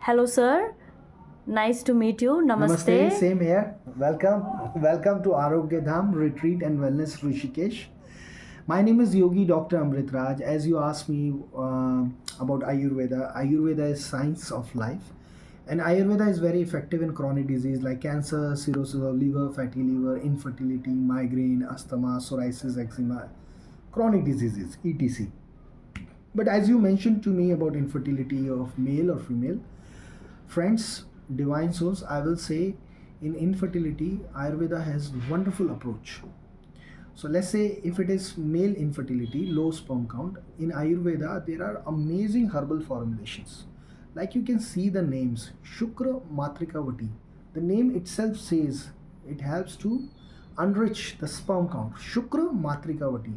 Hello, sir. Nice to meet you. Namaste, Namaste. same here. Welcome to Arogyadham Retreat and Wellness Rishikesh. My name is Yogi Dr. Amrit Raj. As you asked me about Ayurveda, Ayurveda is science of life, and Ayurveda is very effective in chronic disease like cancer, cirrhosis of liver, fatty liver, infertility, migraine, asthma, psoriasis, eczema, chronic diseases, etc. But as you mentioned to me about infertility of male or female, friends, divine souls, I will say in infertility, Ayurveda has wonderful approach. So let's say if it is male infertility, low sperm count, in Ayurveda there are amazing herbal formulations. Like you can see the names, Shukra Matrikavati. The name itself says it helps to enrich the sperm count. Shukra Matrikavati,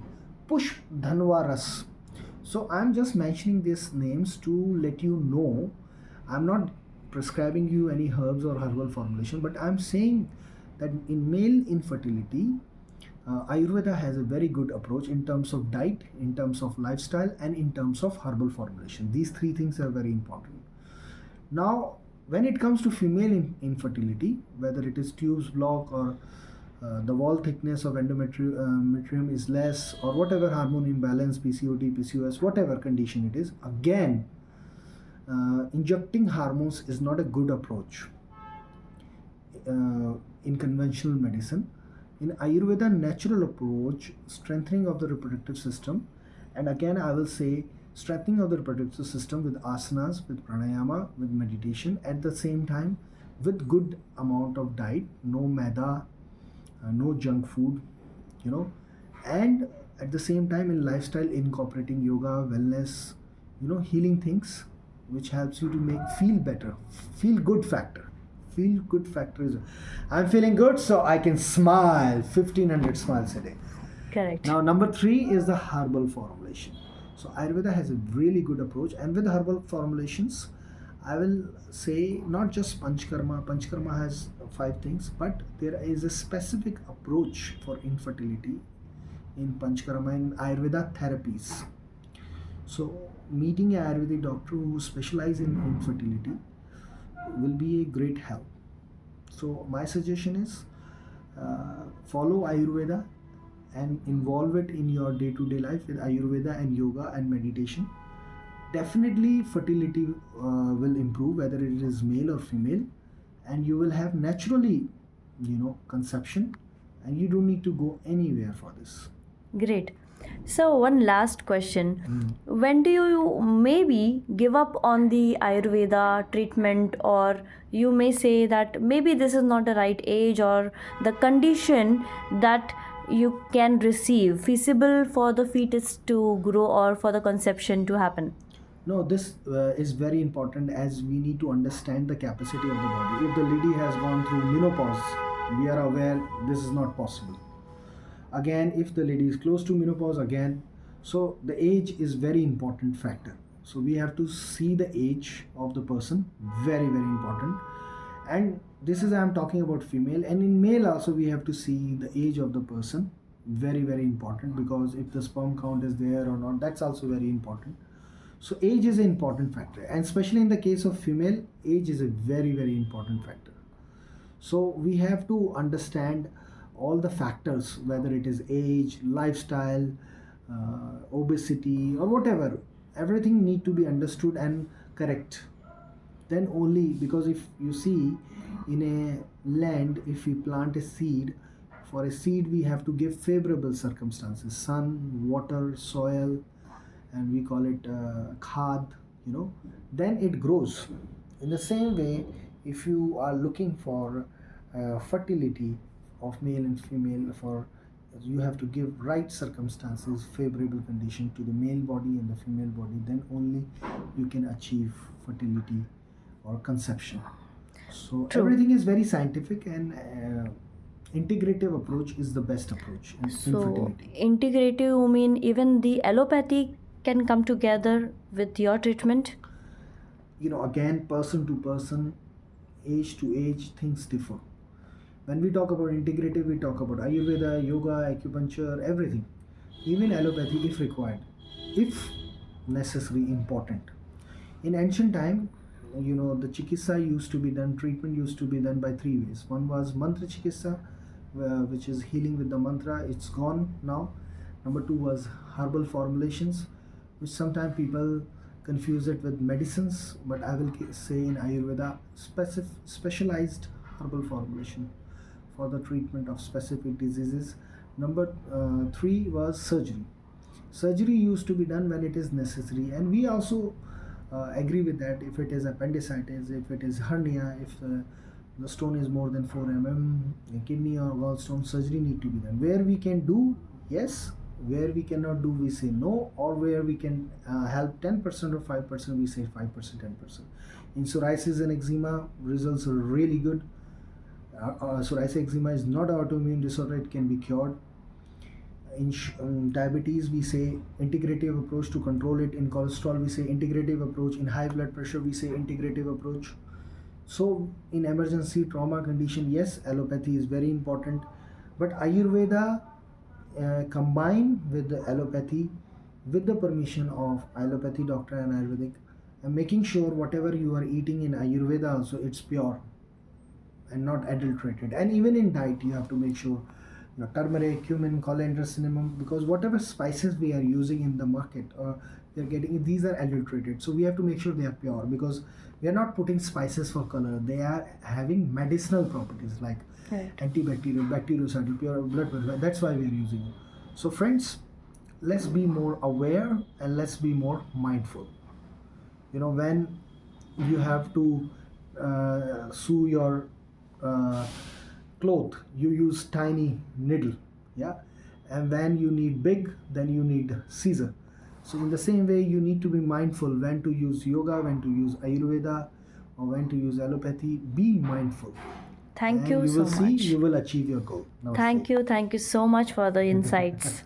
Push Dhanvaras. So I'm just mentioning these names to let you know I'm not prescribing you any herbs or herbal formulation, but I'm saying that in male infertility, Ayurveda has a very good approach in terms of diet, in terms of lifestyle, and in terms of herbal formulation. These three things are very important. Now, when it comes to female infertility, whether it is tubes block or the wall thickness of endometrium is less, or whatever hormone imbalance, PCOD, PCOS, whatever condition it is, again, injecting hormones is not a good approach in conventional medicine. In Ayurveda, natural approach, strengthening of the reproductive system, and again I will say strengthening of the reproductive system with asanas, with pranayama, with meditation, at the same time with good amount of diet, no maida, no junk food, and at the same time in lifestyle incorporating yoga, wellness, healing things, which helps you to make feel better, feel good factor. Feel good factor is I'm feeling good, so I can smile 1500 smiles a day. Correct. Now number 3 is the herbal formulation. So Ayurveda has a really good approach, and with herbal formulations I will say not just Panchkarma. Panchkarma has 5 things, but there is a specific approach for infertility in Panchkarma in Ayurveda therapies. So meeting an Ayurvedic doctor who specializes in infertility will be a great help. So my suggestion is follow Ayurveda and involve it in your day-to-day life with Ayurveda and yoga and meditation. Definitely fertility will improve, whether it is male or female, and you will have naturally conception, and you don't need to go anywhere for this. Great. So, one last question. When do you maybe give up on the Ayurveda treatment, or you may say that maybe this is not the right age or the condition that you can receive feasible for the fetus to grow or for the conception to happen? No, this is very important, as we need to understand the capacity of the body. If the lady has gone through menopause, we are aware this is not possible. Again, if the lady is close to menopause, again, so the age is very important factor. So we have to see the age of the person, very important. And this is, I'm talking about female, and in male also we have to see the age of the person, very important, because if the sperm count is there or not, that's also very important. So age is an important factor, and especially in the case of female, age is a very important factor. So we have to understand all the factors, whether it is age, lifestyle, obesity, or whatever. Everything need to be understood and correct. Then only, because if you see in a land, if we plant a seed, for a seed we have to give favorable circumstances, sun, water, soil, and we call it khad, then it grows. In the same way, if you are looking for fertility of male and female, you have to give right circumstances, favorable condition to the male body and the female body, then only you can achieve fertility or conception. So True. everything is very scientific, and integrative approach is the best approach in So, fertility. integrative, you mean even the allopathy can come together with your treatment? Again, person to person, age to age, things differ. When we talk about integrative, we talk about Ayurveda, yoga, acupuncture, everything. Even allopathy if required, if necessary, important. In ancient time, the chikitsa used to be done, treatment used to be done by three ways. One was mantra chikitsa, which is healing with the mantra. It's gone now. Number two was herbal formulations, which sometimes people confuse it with medicines, but I will say in Ayurveda, specialized herbal formulation for the treatment of specific diseases. Number three was surgery. Surgery used to be done when it is necessary, and we also agree with that. If it is appendicitis, if it is hernia, if the stone is more than 4 mm, kidney or gallstone, surgery need to be done. Where we can do, yes. Where we cannot do, we say no. Or where we can help 10% or 5%, we say 5%, 10%. In psoriasis and eczema, results are really good. Psoriasis eczema is not an autoimmune disorder, it can be cured. In diabetes, we say integrative approach to control it. In cholesterol, we say integrative approach. In high blood pressure, we say integrative approach. So in emergency trauma condition, yes, allopathy is very important, but Ayurveda combine with the allopathy with the permission of allopathy doctor and Ayurvedic, and making sure whatever you are eating in Ayurveda also it's pure and not adulterated. And even in diet, you have to make sure your turmeric, cumin, coriander, cinnamon, because whatever spices we are using in the market or we are getting, these are adulterated. So we have to make sure they are pure, because we are not putting spices for color. They are having medicinal properties like antibacterial, bactericidal, pure blood purifier. That's why we are using it. So friends, let's be more aware and let's be more mindful. When you have to sew your cloth, you use tiny needle, yeah, and when you need big, then you need scissor. So in the same way, you need to be mindful when to use yoga, when to use Ayurveda, or when to use allopathy. Be mindful. Thank And you you so will see much. you will achieve your goal. Namaste. Thank you so much for the insights.